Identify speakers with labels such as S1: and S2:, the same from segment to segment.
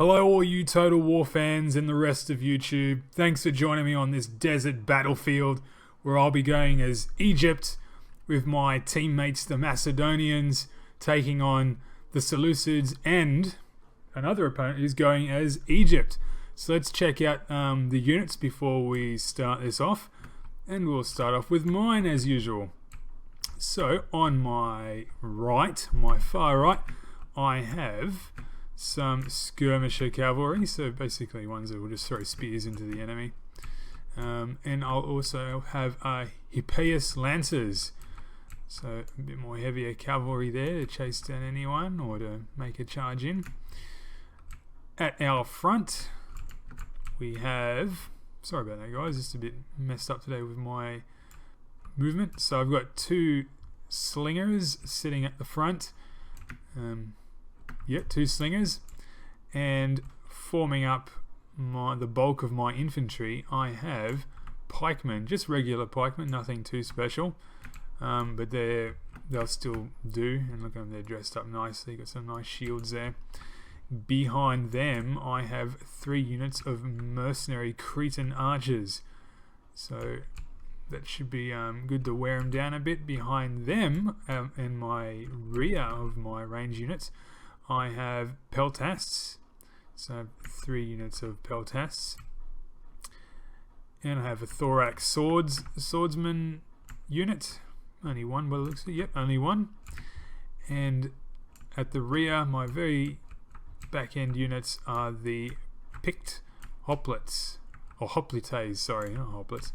S1: Hello all you Total War fans and the rest of YouTube. Thanks for joining me on this desert battlefield where I'll be going as Egypt with my teammates the Macedonians taking on the Seleucids and another opponent who's going as Egypt. So let's check out the units before we start this off, and we'll start off with mine as usual. So on my right, my far right, I have some skirmisher cavalry, so basically ones that will just throw spears into the enemy, and I'll also have Hippias lancers, so a bit more heavier cavalry there to chase down anyone or to make a charge in. At our front we have, sorry about that guys, just a bit messed up today with my movement, so I've got two slingers sitting at the front. Yep, two slingers, and forming up the bulk of my infantry I have pikemen, just regular pikemen, nothing too special, but they'll still do, and look at them, they're dressed up nicely, got some nice shields there. Behind them I have 3 units of mercenary Cretan archers, so that should be good to wear them down a bit. Behind them, in my rear of my range units, I have peltasts, so I have 3 units of peltasts, and I have a thorax swordsman unit, only one by the looks of it, yep, only one. And at the rear, my very back end units are the picked hoplites, or hoplites, sorry, not hoplites,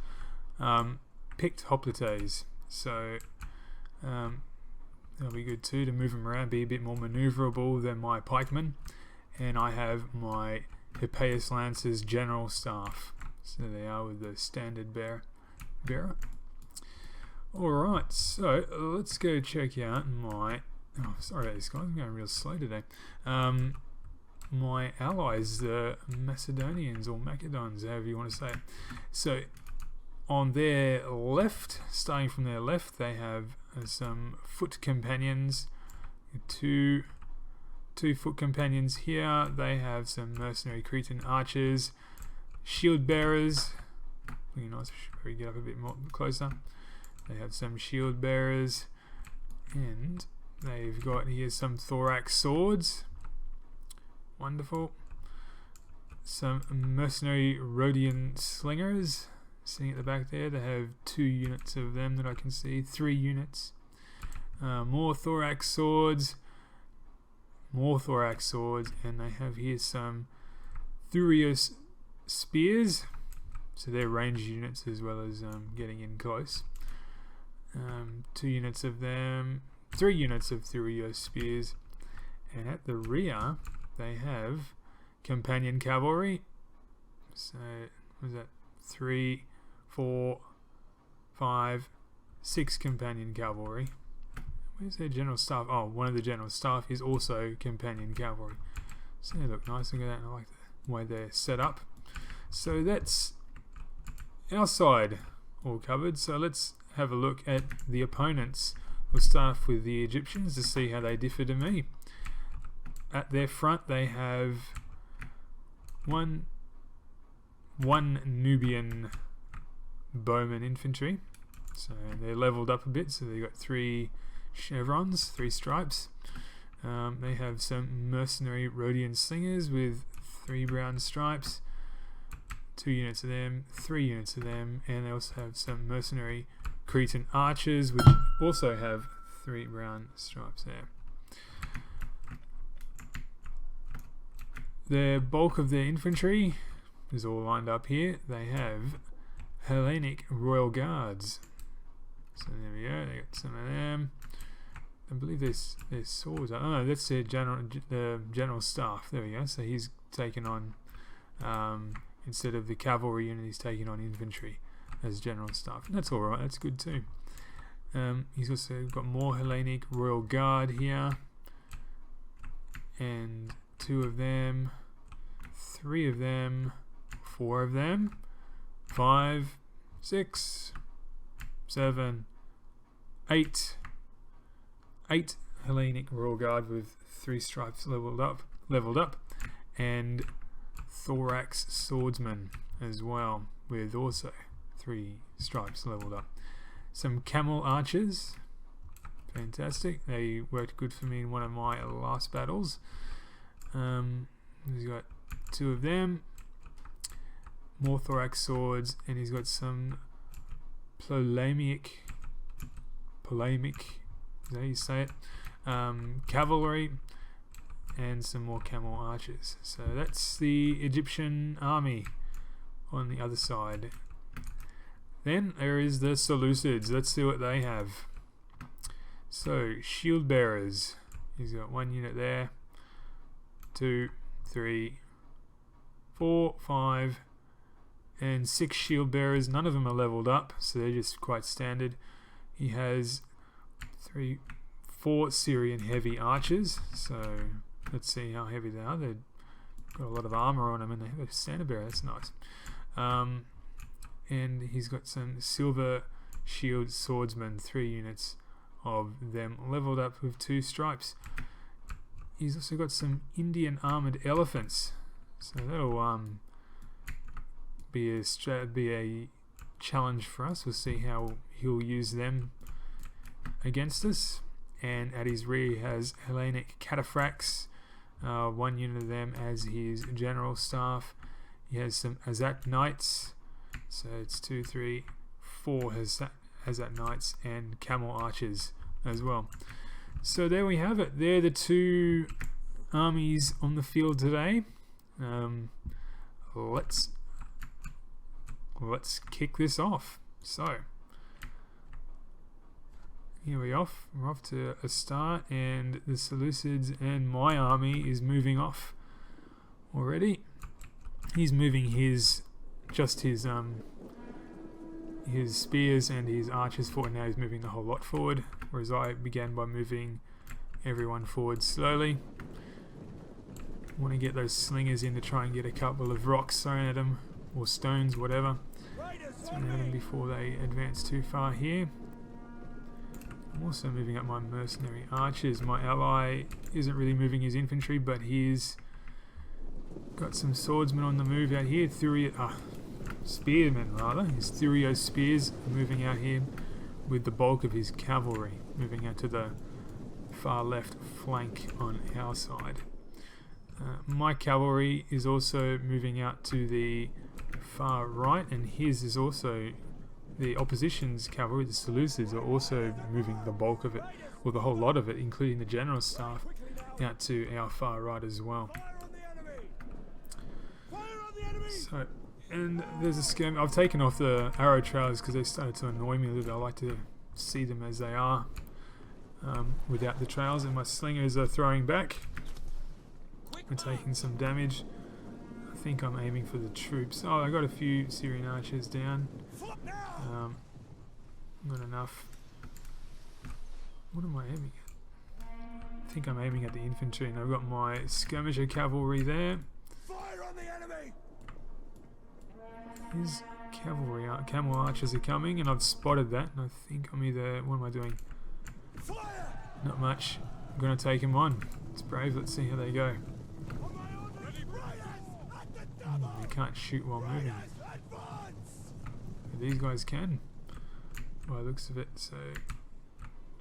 S1: picked hoplites, so that'll be good too to move them around, be a bit more maneuverable than my pikemen. And I have my Hippias Lancers General Staff, so there they are with the standard bearer. Alright, so let's go check out my, oh sorry about this guys, I'm going real slow today, my allies, the Macedonians or Macedons, however you want to say it. So on their left, starting from their left, they have some foot companions, two foot companions here. They have some mercenary Cretan archers, shield bearers. Really nice. Should we get up a bit more closer? They have some shield bearers, and they've got here some thorax swords. Wonderful. Some mercenary Rhodian slingers sitting at the back there. They have 2 units of them that I can see, 3 units. More thorax swords, and they have here some Thurios spears, so they're range units as well as getting in close. 2 units of them, 3 units of Thurios spears, and at the rear they have companion cavalry. So what was that? 3, 4, 5, 6 companion cavalry. Where's their general staff? Oh, one of the general staff is also companion cavalry. So they look nice. Look at that. I like the way they're set up. So that's our side all covered. So let's have a look at the opponents. We'll start off with the Egyptians to see how they differ to me. At their front they have one Nubian bowman infantry, so they're leveled up a bit, so they've got 3 chevrons, 3 stripes. They have some mercenary Rhodian slingers with 3 brown stripes, 2 units of them, 3 units of them, and they also have some mercenary Cretan archers which also have 3 brown stripes there. The bulk of their infantry is all lined up here. They have Hellenic Royal Guards. So there we go, they got some of them. I believe their swords are, oh no, that's their general staff. There we go, so he's taken on, instead of the cavalry unit, he's taken on infantry as general staff. And that's alright, that's good too. He's also got more Hellenic Royal Guard here, and 2 of them, 3 of them, 4 of them, 5, 6, 7, 8 Hellenic Royal Guard with 3 stripes leveled up, and thorax swordsman as well, with also 3 stripes leveled up. Some camel archers, fantastic. They worked good for me in one of my last battles. He's got 2 of them. More thorax swords, and he's got some polemic, is that how you say it? Cavalry, and some more camel archers. So that's the Egyptian army on the other side. Then there is the Seleucids. Let's see what they have. So shield bearers, he's got 1 unit there, 2, 3, 4, 5, and 6 shield bearers. None of them are leveled up, so they're just quite standard. He has 4 Syrian heavy archers, so let's see how heavy they are. They've got a lot of armor on them, and they have a standard bearer. That's nice. And he's got some silver shield swordsmen, 3 units of them leveled up with 2 stripes. He's also got some Indian armored elephants, so that'll be a challenge for us. We'll see how he'll use them against us. And at his rear he has Hellenic cataphracts, 1 unit of them as his general staff. He has some Azat knights, so it's 2, 3, 4 Azat knights and camel archers as well. So there we have it. They're the 2 armies on the field today. Let's kick this off. So here we're off to a start, and the Seleucids and my army is moving off already. He's moving his spears and his archers forward. Now he's moving the whole lot forward, whereas I began by moving everyone forward slowly. Want to get those slingers in to try and get a couple of rocks thrown at them, or stones, whatever, thrown at them before they advance too far here. I'm also moving up my mercenary archers. My ally isn't really moving his infantry, but he's got some swordsmen on the move out here. Spearmen rather. His Thurio spears are moving out here, with the bulk of his cavalry moving out to the far left flank on our side. My cavalry is also moving out to the far right, and his is also, the opposition's cavalry, the Seleucids, are also moving the bulk of it, or the whole lot of it, including the general staff, out to our far right as well. So, and there's a skirmish. I've taken off the arrow trailers because they started to annoy me a little bit. I like to see them as they are, without the trails, and my slingers are throwing back. We're taking some damage. I think I'm aiming for the troops. Oh, I got a few Syrian archers down. Not enough. What am I aiming at? I think I'm aiming at the infantry, and I've got my skirmisher cavalry there.
S2: Fire on the enemy!
S1: His cavalry, camel archers are coming, and I've spotted that, and I think I'm either, what am I doing?
S2: Fire!
S1: Not much. I'm going to take him on. It's brave. Let's see how they go. You can't shoot while moving. But these guys can, by the looks of it. So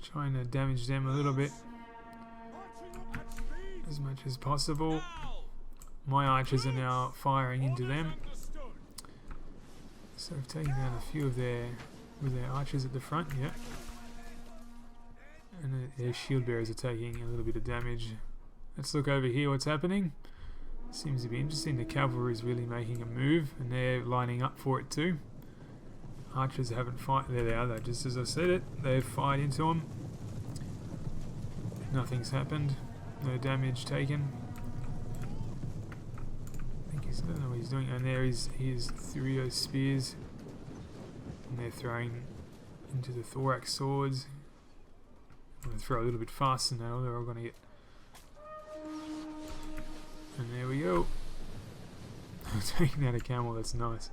S1: trying to damage them a little bit as much as possible. My archers are now firing into them. So I've taken down a few of their archers at the front. Yeah. And their shield bearers are taking a little bit of damage. Let's look over here what's happening. Seems to be interesting. The cavalry is really making a move, and they're lining up for it too. Archers haven't fired. There they are, just as I said it. They've fired into them. Nothing's happened. No damage taken. I don't know what he's doing. And there is his Thurio spears. And they're throwing into the thorax swords. I'm going to throw a little bit faster now. They're all going to get... And there we go. I'm taking out a camel, that's nice.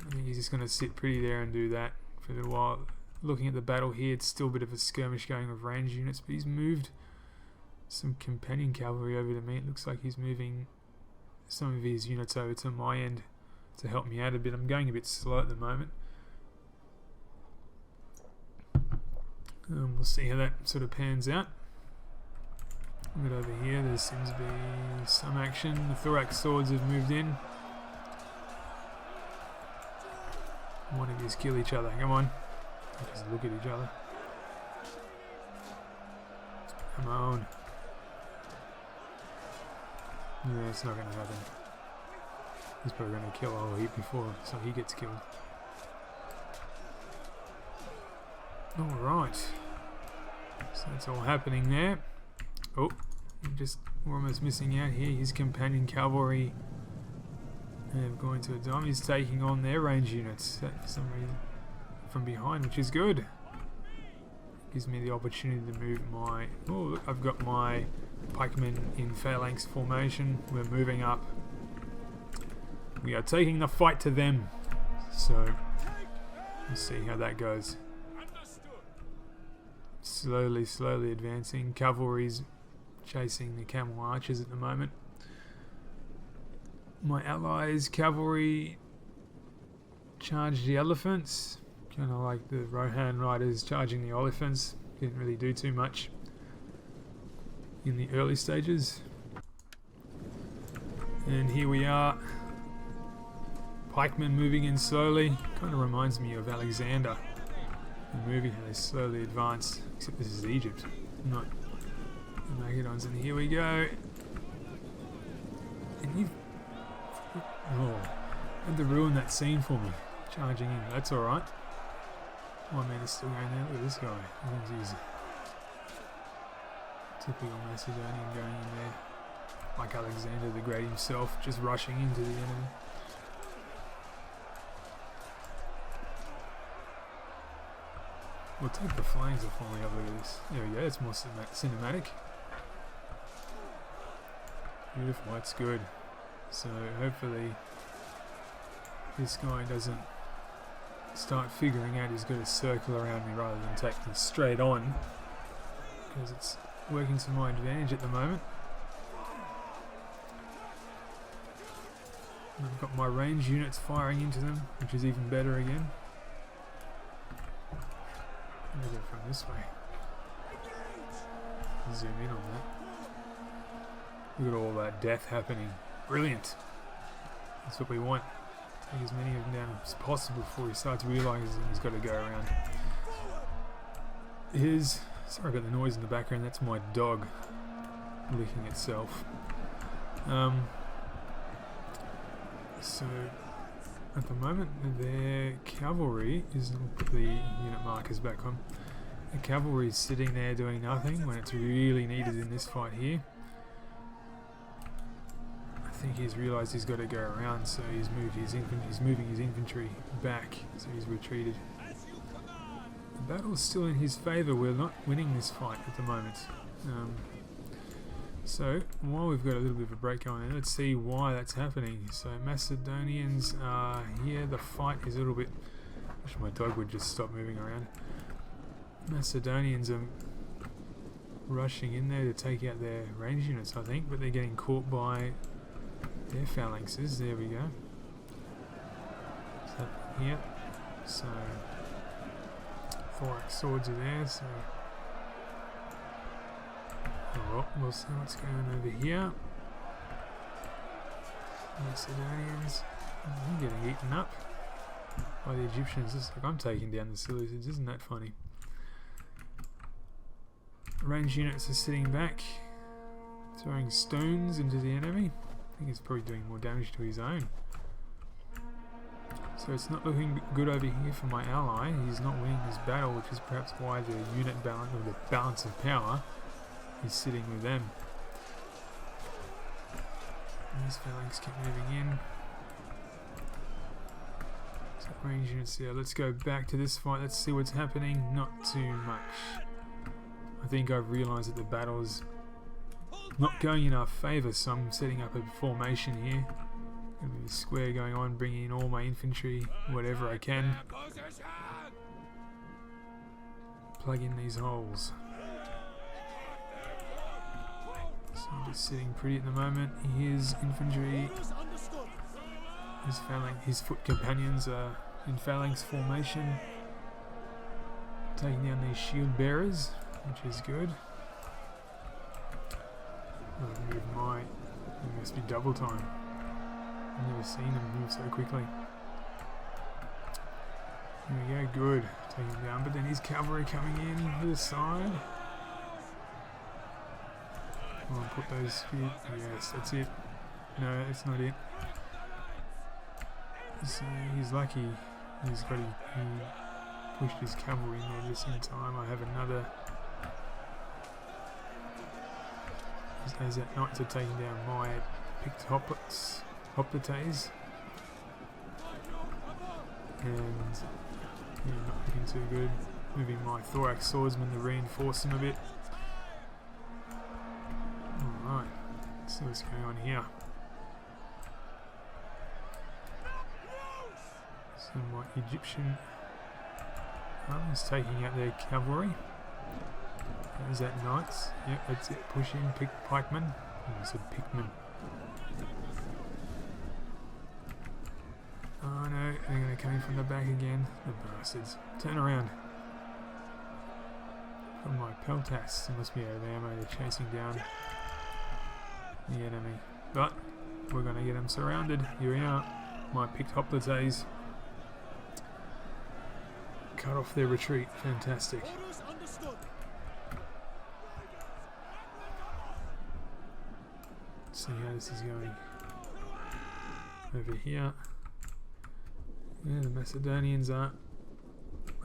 S1: I think he's just going to sit pretty there and do that for a little while. Looking at the battle here, it's still a bit of a skirmish going with range units, but he's moved some companion cavalry over to me. It looks like he's moving some of his units over to my end to help me out a bit. I'm going a bit slow at the moment. We'll see how that sort of pans out. A bit over here, there seems to be some action. The thorax swords have moved in. One of yous kill each other. Come on. Just look at each other. Come on. Yeah, it's not going to happen. He's probably going to kill a whole heap before, so he gets killed. Alright. So that's all happening there. Oh, we're almost missing out here. His companion cavalry have gone to a dime. He's taking on their range units for some reason from behind, which is good. Gives me the opportunity to move my... Oh, look, I've got my pikemen in phalanx formation. We're moving up. We are taking the fight to them. So, we'll see how that goes. Slowly advancing. Cavalry's chasing the camel archers at the moment. My allies' cavalry charged the elephants. Kind of like the Rohan riders charging the elephants. Didn't really do too much in the early stages. And here we are. Pikemen moving in slowly. Kind of reminds me of Alexander. They're moving how they slowly advance. Except this is Egypt, not the Macedons. And here we go. And you've... Oh, had to ruin that scene for me. Charging in. That's alright. My man is still going there. Look at this guy. He's typical Macedonian going in there. Like Alexander the Great himself, just rushing into the enemy. We'll take the flames off when we have a look at this. There we go, it's more cinematic. Beautiful, that's good. So hopefully this guy doesn't start figuring out he's got to circle around me rather than take me straight on, because it's working to my advantage at the moment. And I've got my range units firing into them, which is even better again. I'm going to go from this way. Zoom in on that. Look at all that death happening. Brilliant. That's what we want. Take as many of them down as possible before he starts realising he's got to go around. Sorry about the noise in the background, that's my dog licking itself. So at the moment their cavalry is... I'll put the unit markers back on. The cavalry is sitting there doing nothing when it's really needed in this fight here. I think he's realised he's got to go around, so he's moving his infantry back, so he's retreated. The battle's still in his favour. We're not winning this fight at the moment. So while we've got a little bit of a break going on, let's see why that's happening. So Macedonians are here. The fight is a little bit... I wish my dog would just stop moving around. Macedonians are rushing in there to take out their range units, I think, but they're getting caught by their phalanxes. There we go. So here, so thorax swords are there. So oh, we'll see what's going on over here. Macedonians getting eaten up by the Egyptians. Just like I'm taking down the Seleucids. Isn't that funny? Range units are sitting back, throwing stones into the enemy. I think he's probably doing more damage to his own. So it's not looking good over here for my ally. He's not winning this battle, which is perhaps why the unit balance, or the balance of power, is sitting with them. And these phalanx keep moving in. So range units there. Let's go back to this fight. Let's see what's happening. Not too much. I think I've realised that the battle's not going in our favour, so I'm setting up a formation here. Gonna be a square going on, bringing in all my infantry, whatever I can. Plug in these holes. So just sitting pretty at the moment. His infantry, his foot companions are in phalanx formation, taking down these shield bearers, which is good. I'll move it must be double time. I've never seen them move so quickly. There we go, good. Take him down, but then his cavalry coming in to the side. I'll put those here. Yes, that's it. No, that's not it. So he's lucky. He pushed his cavalry in there just in time. I have another. As that knights are taking down my picked hoplites, and yeah, not looking too good. Moving my thorax swordsman to reinforce him a bit. Alright, let's see what's going on here. So my Egyptian army's taking out their cavalry. Is that knights? Yep, that's it. Push in, pick pikemen. I said pickmen. Oh no, they're going to come in from the back again. The bastards. Turn around. From my peltas, there must be out of ammo. They're chasing down the enemy. But we're going to get them surrounded. Here we are. My picked hoplites cut off their retreat. Fantastic. See how this is going. Over here. Yeah, the Macedonians are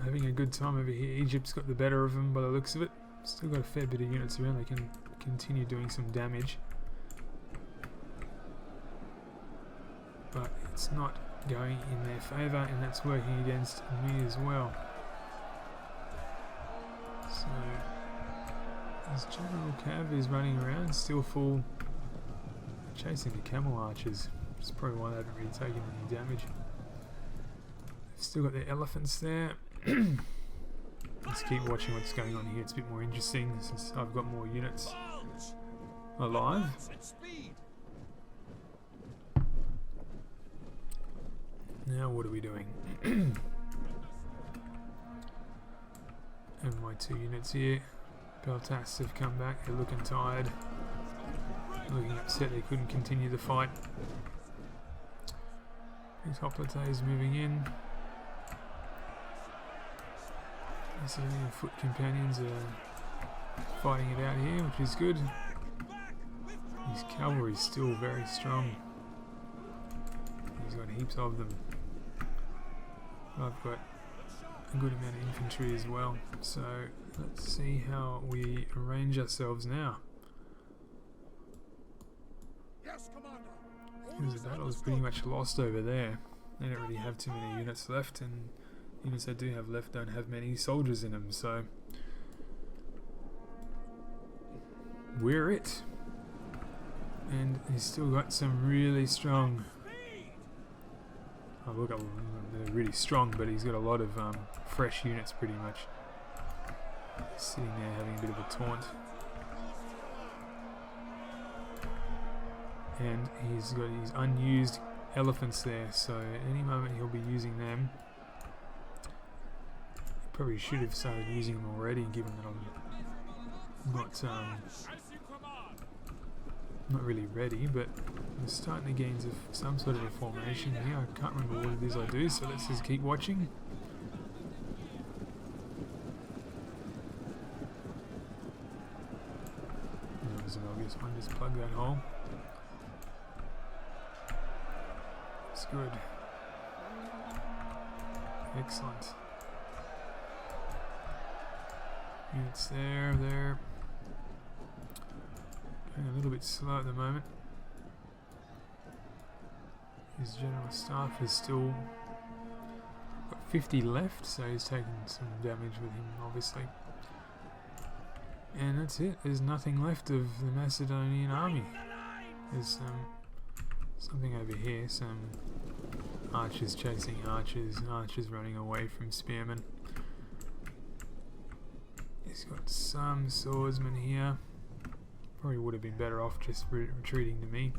S1: having a good time over here. Egypt's got the better of them by the looks of it. Still got a fair bit of units around. They can continue doing some damage. But it's not going in their favour, and that's working against me as well. So this General Cav is running around, still full, chasing the camel archers. That's probably why they haven't really taken any damage. Still got the elephants there. Let's keep watching what's going on here. It's a bit more interesting since I've got more units alive. Now what are we doing? And my two units here. Peltas have come back. They're looking tired. Looking upset they couldn't continue the fight. These hoplites moving in. So the foot companions are fighting it out here, which is good. His cavalry is still very strong. He's got heaps of them. I've got a good amount of infantry as well. So let's see how we arrange ourselves now. Because the battle is pretty much lost over there. They don't really have too many units left, and the units they do have left don't have many soldiers in them, so we're it. And he's still got some really strong. Oh look, they're really strong, but he's got a lot of fresh units pretty much. Sitting there having a bit of a taunt. And he's got his unused elephants there, so at any moment he'll be using them. He probably should have started using them already, given that I'm not really ready, but I'm starting to gain some sort of a formation here. I can't remember what it is I do, so let's just keep watching. That was an obvious one, just plug that hole. It's good. Excellent. Units there. Going a little bit slow at the moment. His general staff is still got 50 left, so he's taking some damage with him, obviously. And that's it. There's nothing left of the Macedonian army. There's something over here, some archers chasing archers, archers running away from spearmen. He's got some swordsmen here, Probably would have been better off just retreating to me.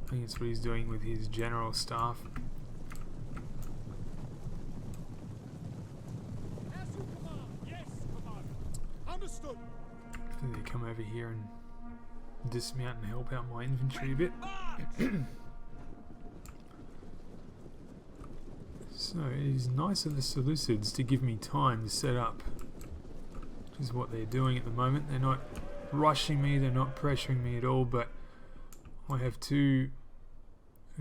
S1: I think that's what he's doing with his general staff.
S2: Understood.
S1: They come over here and dismount and help out my infantry a bit. So it is nice of the Seleucids to give me time to set up, which is what they're doing at the moment. They're not rushing me, they're not pressuring me at all, but I have two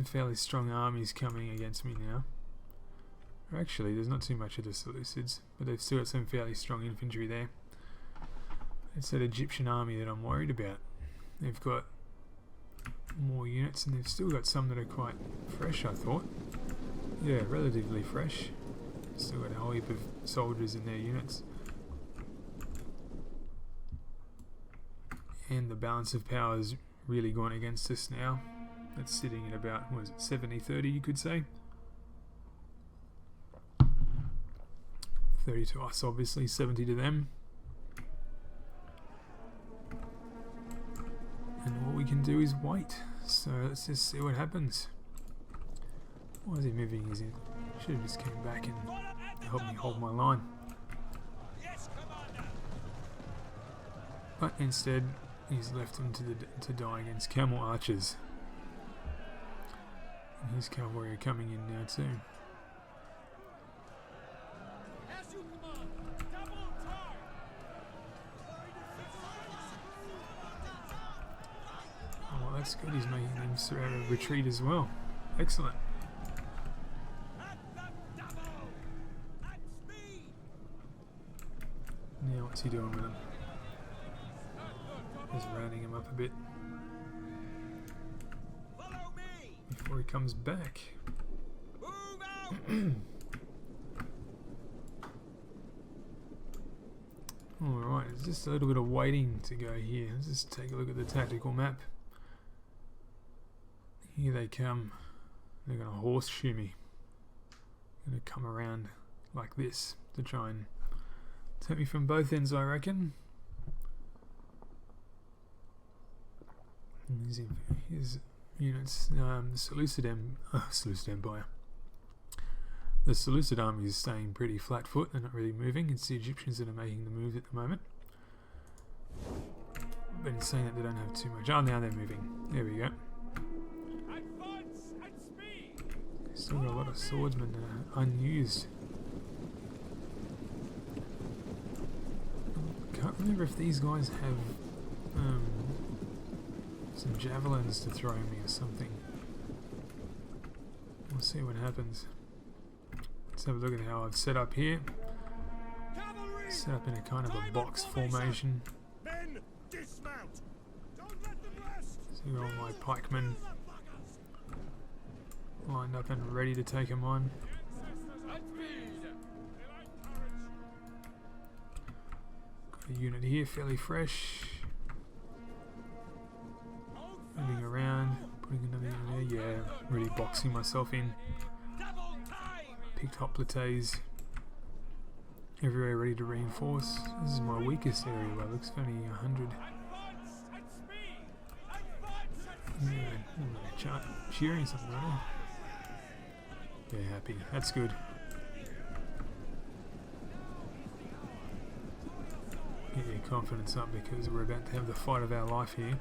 S1: fairly strong armies coming against me now. Actually, there's not too much of the Seleucids, but they've still got some fairly strong infantry there. It's that Egyptian army that I'm worried about. They've got more units and they've still got some that are quite fresh, I thought. Yeah, relatively fresh. Still got a whole heap of soldiers in their units. And the balance of power has really gone against us now. That's sitting at about, what is it, 70-30 you could say. 30 to us obviously, 70 to them. And all we can do is wait. So let's just see what happens. Why is he moving? Should have just came back and helped me hold my line. But instead, he's left him to die against camel archers. And his cavalry are coming in now too. Oh, well, that's good. He's making them retreat as well. Excellent. Now what's he doing with him? Just rounding him up a bit before he comes back. Alright, it's just a little bit of waiting to go here. Let's just take a look at the tactical map. Here they come. They're going to horseshoe me. They're going to come around like this to try and take me from both ends, I reckon. And his units, the Seleucid Empire. The Seleucid army is staying pretty flat foot, they're not really moving. It's the Egyptians that are making the move at the moment. But in saying that, they don't have too much. Oh, now they're moving. There we go. Still got a lot of swordsmen unused. Can't remember if these guys have some javelins to throw me or something. We'll see what happens. Let's have a look at how I've set up here. Set up in a kind of a box formation. So all my pikemen lined up and ready to take them on. Got a unit here, fairly fresh. Moving around, putting another unit there. Yeah, really boxing myself in. Picked hoplites everywhere, ready to reinforce. This is my weakest area by looks, only 100. Yeah, cheering something, aren't I? They're happy. That's good. Get your confidence up because we're about to have the fight of our life here.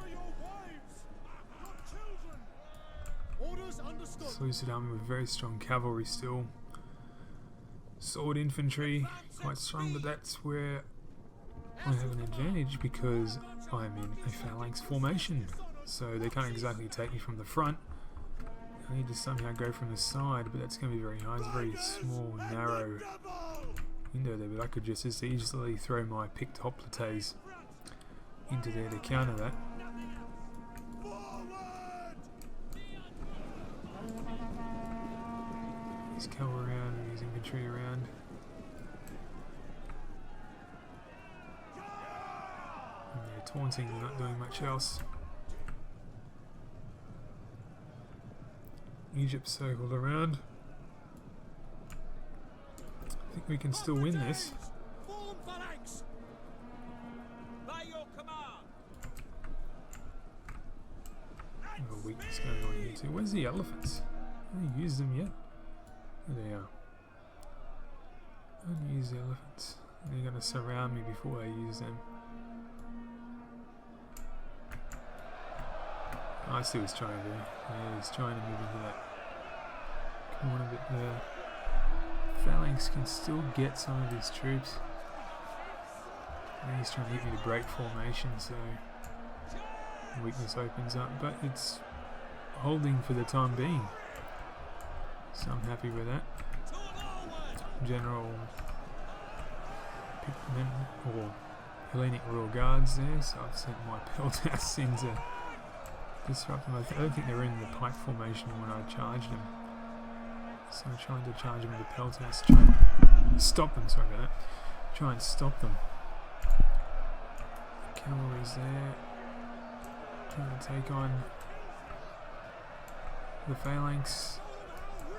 S1: Seleucid army with very strong cavalry still. Sword infantry, quite strong, but that's where I have an advantage because I'm in a phalanx formation. So they can't exactly take me from the front. I need to somehow go from the side, but that's going to be very hard. It's a very small, narrow window there, but I could just as easily throw my picked hoplites into there to counter that. He's come around and his infantry around. And they're taunting, they're not doing much else. Egypt circled around. I think we can still win this. going on here too. Where's the elephants? Haven't I used them yet? There they are. I haven't used the elephants. They're going to surround me before I use them. I see what he's trying to do. Yeah, he's trying to move into that corner bit there. Phalanx can still get some of his troops. I think he's trying to get me to break formation, so weakness opens up, but it's holding for the time being. So I'm happy with that. General Pigment or Hellenic Royal Guards there, so I've sent my Peltas in to disrupt them. I don't think they were in the pike formation when I charged them. So I'm trying to charge them with the Peltas, try and stop them, sorry about that. Try and stop them. Cavalry's there. Trying to take on the Phalanx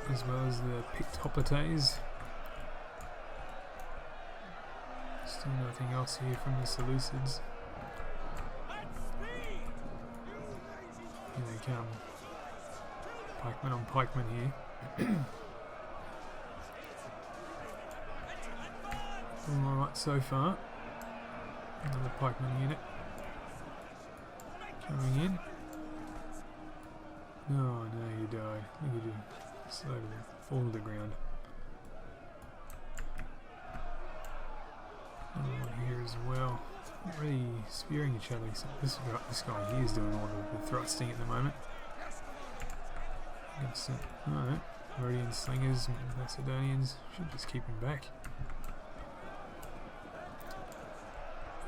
S1: as well as the picked hoplites. Still nothing else here from the Seleucids. Here they come. Pikeman on pikeman here. Doing alright so far. Another pikeman unit coming in. Oh no, you died. Look at you. Slow to fall to the ground. Another one here as well. Not really spearing each other. So this guy here is doing all the thrusting at the moment. Alright. Rhodian slingers, Macedonians. Should just keep him back.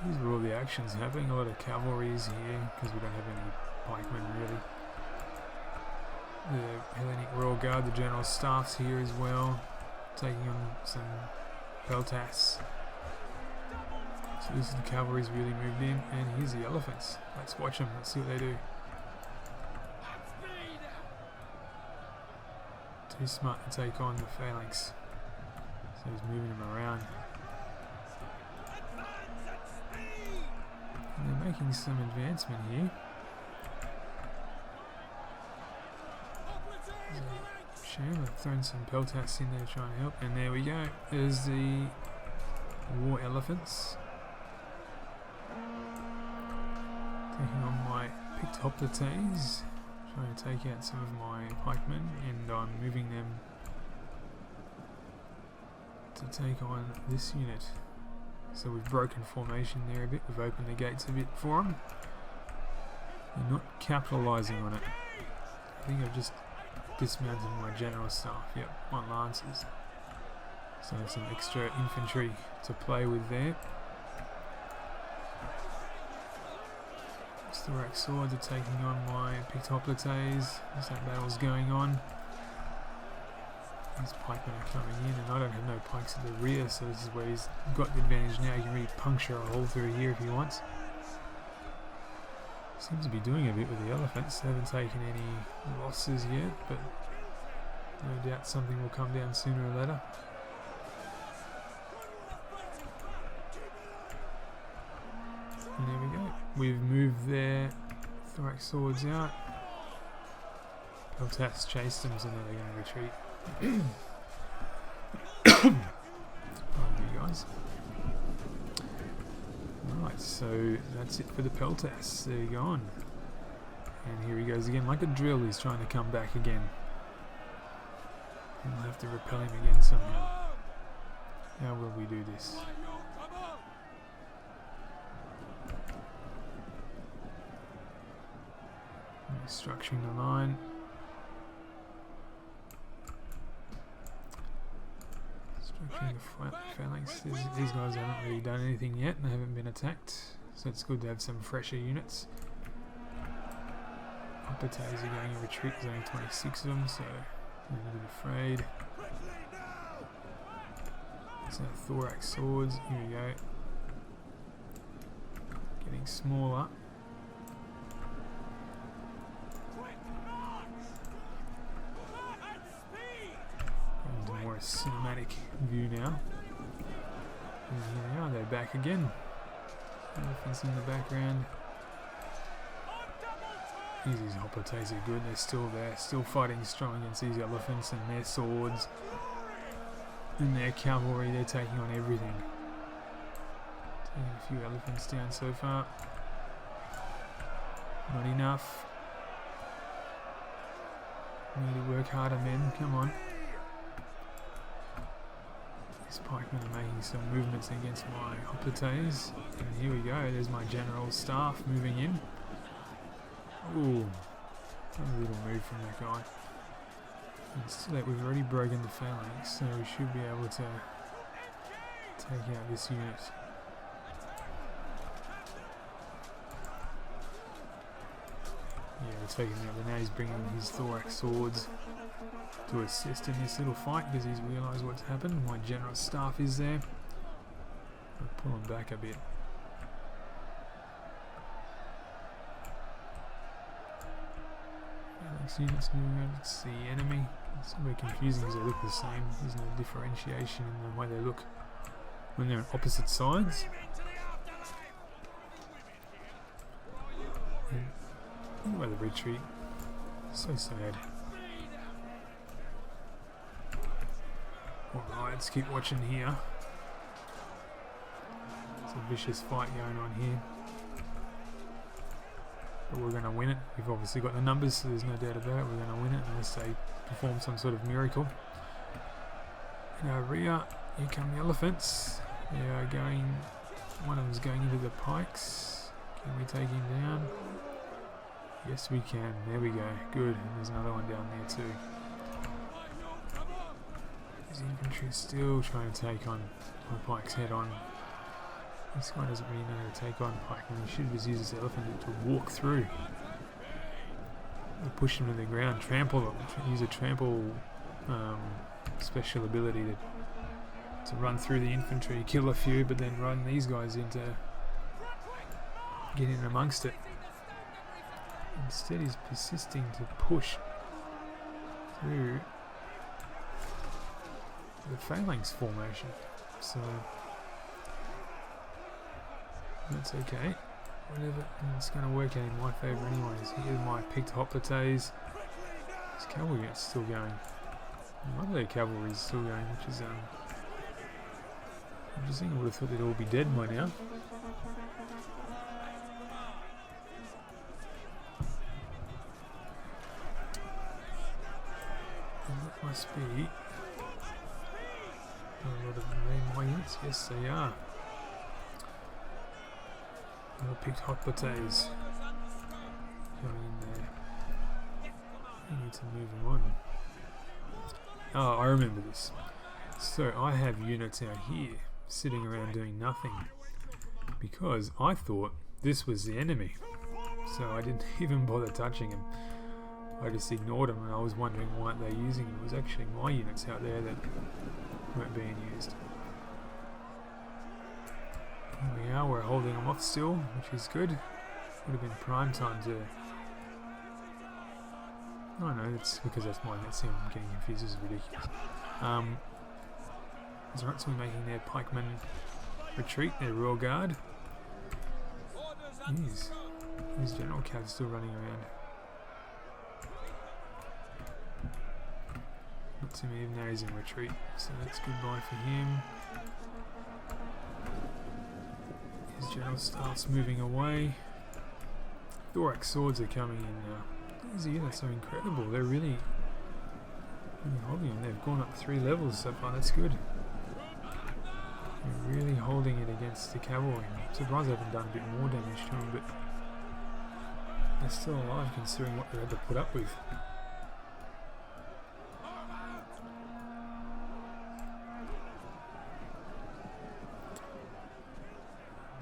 S1: These are all the actions happening. A lot of cavalry is here because we don't have any pikemen really. The Hellenic Royal Guard, the General Staff's here as well, taking on some Peltas. So this is the cavalry's really moved in, and here's the elephants. Let's watch them. Let's see what they do. Too smart to take on the Phalanx, so he's moving them around. And they're making some advancement here. Shame, I've thrown some Peltas in there trying to help, and there we go. There's the war elephants. Taking on my picked hoplites, trying to take out some of my pikemen, and I'm moving them to take on this unit. So we've broken formation there a bit, we've opened the gates a bit for them. They're not capitalising on it. I think I've just dismounted my general staff, yep, my lancers. So I have some extra infantry to play with there. Thorax swords are taking on my picked hoplites as that battle's going on. These pikemen are coming in, and I don't have no pikes at the rear, so this is where he's got the advantage now. He can really puncture a hole through here if he wants. Seems to be doing a bit with the elephants. They haven't taken any losses yet, but no doubt something will come down sooner or later. And there we go. We've moved their thorax swords out. Peltas chased them, so now they're going to retreat. Pardon me, guys. Alright, so that's it for the Peltas. They're gone. And here he goes again. Like a drill, he's trying to come back again. And we'll have to repel him again somehow. How will we do this? Structuring the line. Structuring the phalanx. These guys haven't really done anything yet. They haven't been attacked, so it's good to have some fresher units. Hoplites are going in retreat. There's only 26 of them, so I'm a bit afraid. So thorax swords. Here we go. Getting smaller. More cinematic view now. And here they are, they're back again. Elephants in the background. These hoplites are good, they're still there, still fighting strong against these elephants and their swords and their cavalry. They're taking on everything. Taking a few elephants down so far. Not enough. Need to work harder, men, come on. These pikemen are making some movements against my hoplites. And here we go, there's my general's staff moving in. Ooh, a little move from that guy. Instead, we've already broken the phalanx, so we should be able to take out this unit. Yeah, we're taking him out, but now he's bringing his thorax swords to assist in this little fight because he's realised what's happened. My general staff is there. I'll pull him back a bit. Phalanx units moving around. It's the enemy. It's a bit confusing because they look the same. There's no differentiation in the way they look when they're on opposite sides. And by the retreat. So sad. Alright, let's keep watching here. It's a vicious fight going on here. But we're going to win it. We've obviously got the numbers, so there's no doubt about it. We're going to win it unless they perform some sort of miracle. In our rear, here come the elephants. They are going, one of them's going into the pikes. Can we take him down? Yes, we can. There we go. Good. And there's another one down there too. His infantry still trying to take on my pikes head on. This guy doesn't really know how to take on pikemen. He should just use his elephant to walk through. Or push him to the ground, trample them. Use a trample special ability to run through the infantry, kill a few, but then run these guys into get in amongst it. Instead, he's persisting to push through the phalanx formation. So that's okay. Whatever, it's going to work out in my favour anyways. Here's my picked hoplites. This cavalry unit's still going. A lot of their cavalry is still going, which is interesting. I would have thought they'd all be dead by now. And that must be a lot of my units. Yes, they are. More picked hoplites going in there. I need to move them on. Oh, I remember this. So I have units out here sitting around doing nothing because I thought this was the enemy. So I didn't even bother touching them. I just ignored them, and I was wondering why aren't they using them. It was actually my units out there that weren't being used. Here we are, we're holding them off still, which is good. Would have been prime time to... Oh no, it's because that's mine. That's him. I'm getting confused. This is ridiculous. It's right, so we're making their pikemen retreat, their rear guard. His general cav still running around. Not too many, now he's in retreat, so that's goodbye for him. His general starts moving away. Thorax swords are coming in now. These units are incredible. They're really holding them. They've gone up 3 levels so far. That's good. They're really holding it against the cavalry. I'm surprised I haven't done a bit more damage to them, but they're still alive considering what they had to put up with.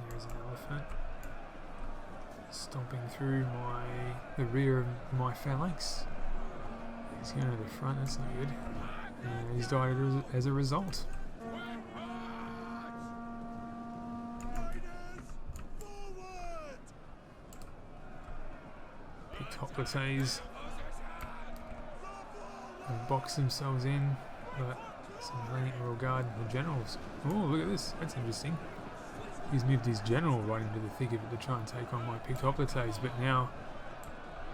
S1: There's an elephant stomping through the rear of my phalanx. He's going to the front, that's not good. And he's died as a result. Picked hoplites. They box themselves in, but some brilliant royal guard and the generals. Oh, look at this, that's interesting. He's moved his general right into the thick of it to try and take on my picked hoplites, but now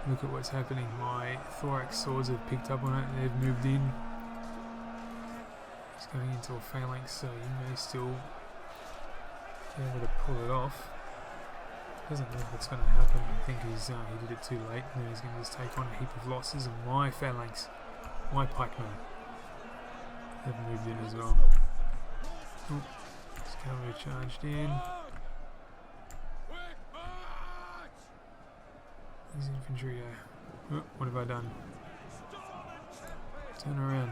S1: Look at what's happening. My thorax swords have picked up on it and they've moved in. He's going into a phalanx, so he may still be able to pull it off. Doesn't know what's going to happen. I think he did it too late, and then he's going to just take on a heap of losses. And my phalanx, my pikemen, have moved in as well. Oh, his cavalry charged in. His infantry. Oh, what have I done? Turn around.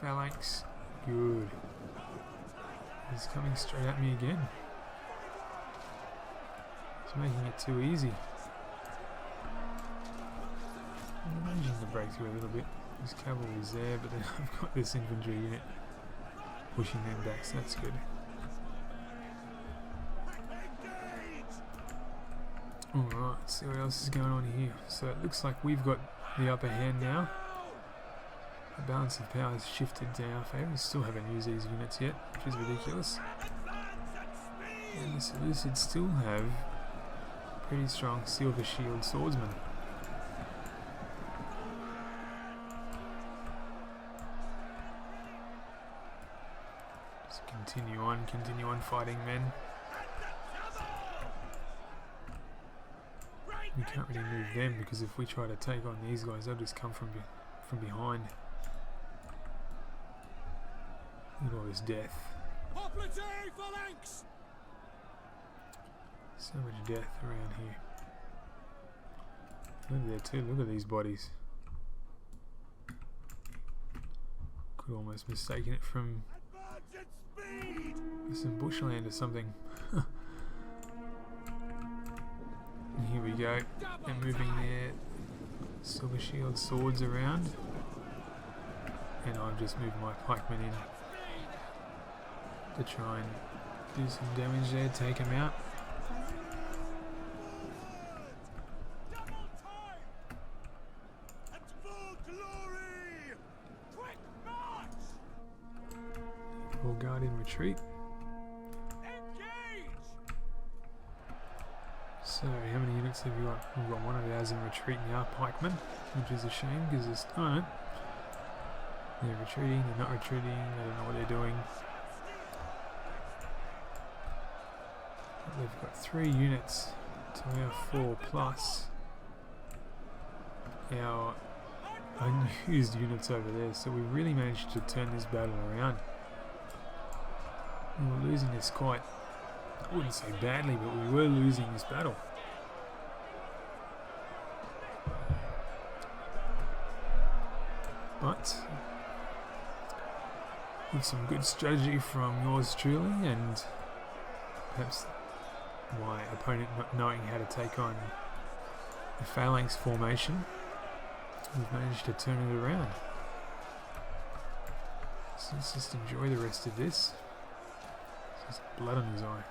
S1: Phalanx. Good. He's coming straight at me again. He's making it too easy. I'm managing to break through a little bit. His cavalry's there, but then I've got this infantry unit pushing them back, so that's good. Alright, let's see what else is going on here. So it looks like we've got the upper hand now. The balance of power has shifted to our favour. We still haven't used these units yet, which is ridiculous. And the Seleucids still have pretty strong silver shield swordsmen. Just continue on fighting, men. We can't really move them because if we try to take on these guys, they'll just come from behind. Look at all this death. So much death around here. Look there too, look at these bodies. Could almost mistaken it from some bushland or something. And here we go. They're moving their silver shield swords around. And I've just moved my pikemen in to try and do some damage there, take them out. Full guard in retreat. So, how many units have you got? We've got one of ours in retreat now, pikemen, which is a shame because it's, I don't know, they're retreating, they're not retreating, I don't know what they're doing. But they've got 3 units to our 4 plus our unused units over there, so we really managed to turn this battle around. We were losing this quite, I wouldn't say badly, but we were losing this battle. But with some good strategy from yours truly, and perhaps my opponent not knowing how to take on the phalanx formation, we've managed to turn it around. So let's just enjoy the rest of this. There's blood on his eye.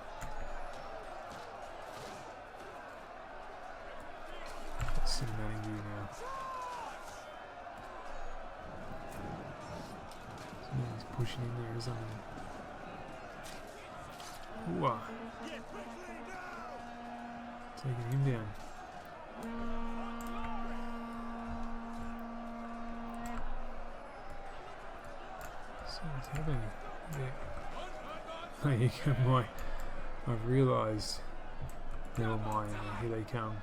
S1: Cinematic view now. So now he's pushing in there or something. Ooh, taking him down. So what's happening there? There you go, I've realised they were mine, and here they come.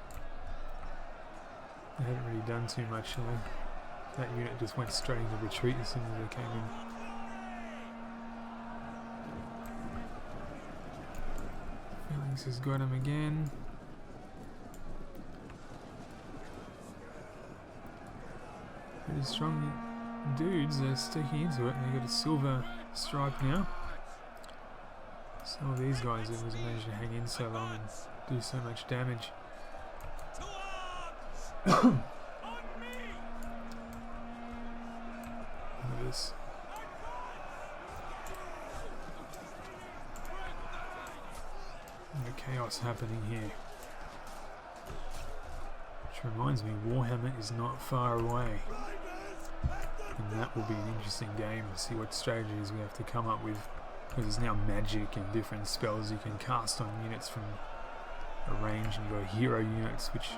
S1: They haven't really done too much, so that unit just went straight into retreat as soon as they came in. Phalanx has got him again. Pretty strong dudes are sticking into it, and they got a silver stripe now. Some of these guys that was managed to hang in so long and do so much damage. Look at this. The chaos happening here. Which reminds me, Warhammer is not far away. And that will be an interesting game to see what strategies we have to come up with. Because there's now magic and different spells you can cast on units from a range, and you've got hero units which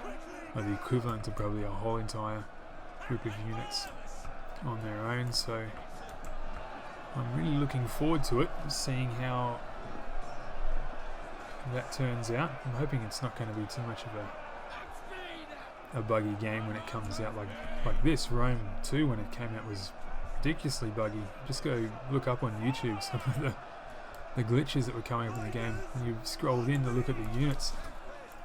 S1: are the equivalent to probably a whole entire group of units on their own. So I'm really looking forward to it, seeing how that turns out. I'm hoping it's not going to be too much of a buggy game when it comes out like this. Rome 2, when it came out, was ridiculously buggy. Just go look up on YouTube some of the glitches that were coming up in the game. When you scrolled in to look at the units,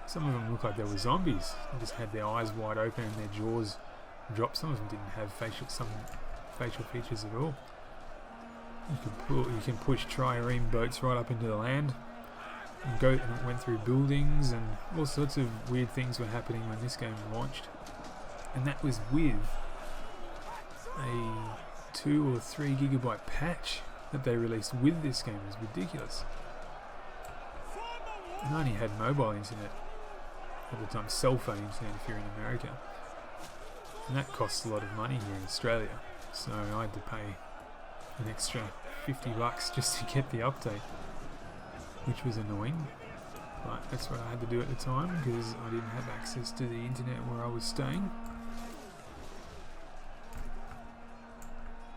S1: some of them looked like they were zombies. They just had their eyes wide open and their jaws dropped. Some of them didn't have facial features at all. You can push trireme boats right up into the land. And it went through buildings, and all sorts of weird things were happening when this game launched. And that was with a 2 or 3 gigabyte patch that they released with this game. It was ridiculous. And I only had mobile internet at the time, cell phone internet if you're in America. And that costs a lot of money here in Australia. So I had to pay an extra $50 just to get the update, which was annoying, but that's what I had to do at the time because I didn't have access to the internet where I was staying.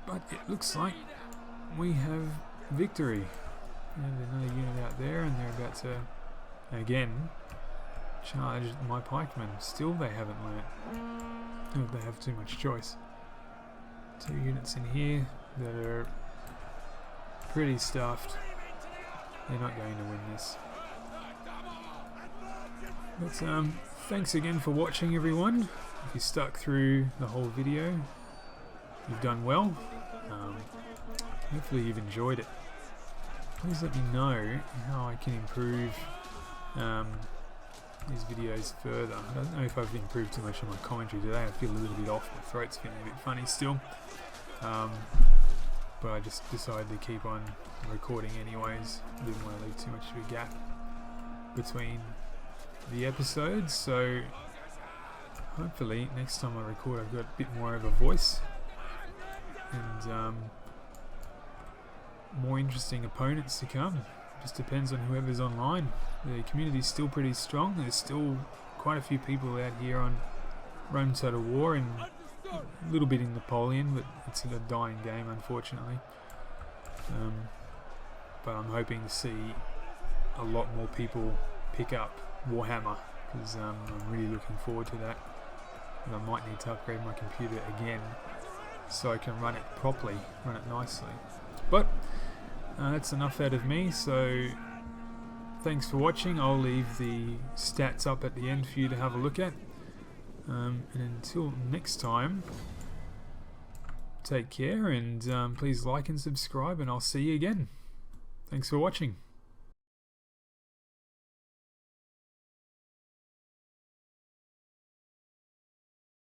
S1: But it looks like we have victory. And another unit out there, and they're about to again charge my pikemen. Still they haven't learnt. They have too much choice. 2 units in here that are pretty stuffed. They're not going to win this. But thanks again for watching, everyone. If you stuck through the whole video, you've done well. Hopefully you've enjoyed it. Please let me know how I can improve these videos further. I don't know if I've improved too much on my commentary today. I feel a little bit off. My throat's feeling a bit funny still. But I just decided to keep on recording anyways. Didn't want to leave too much of a gap between the episodes, so hopefully next time I record I've got a bit more of a voice and more interesting opponents to come. Just depends on whoever's online. The community's still pretty strong. There's still quite a few people out here on Rome Total War and a little bit in Napoleon, but it's a dying game unfortunately. But I'm hoping to see a lot more people pick up Warhammer because I'm really looking forward to that. And I might need to upgrade my computer again so I can run it properly, run it nicely. But that's enough out of me, so thanks for watching. I'll leave the stats up at the end for you to have a look at. And until next time, take care, and please like and subscribe, and I'll see you again. Thanks for watching.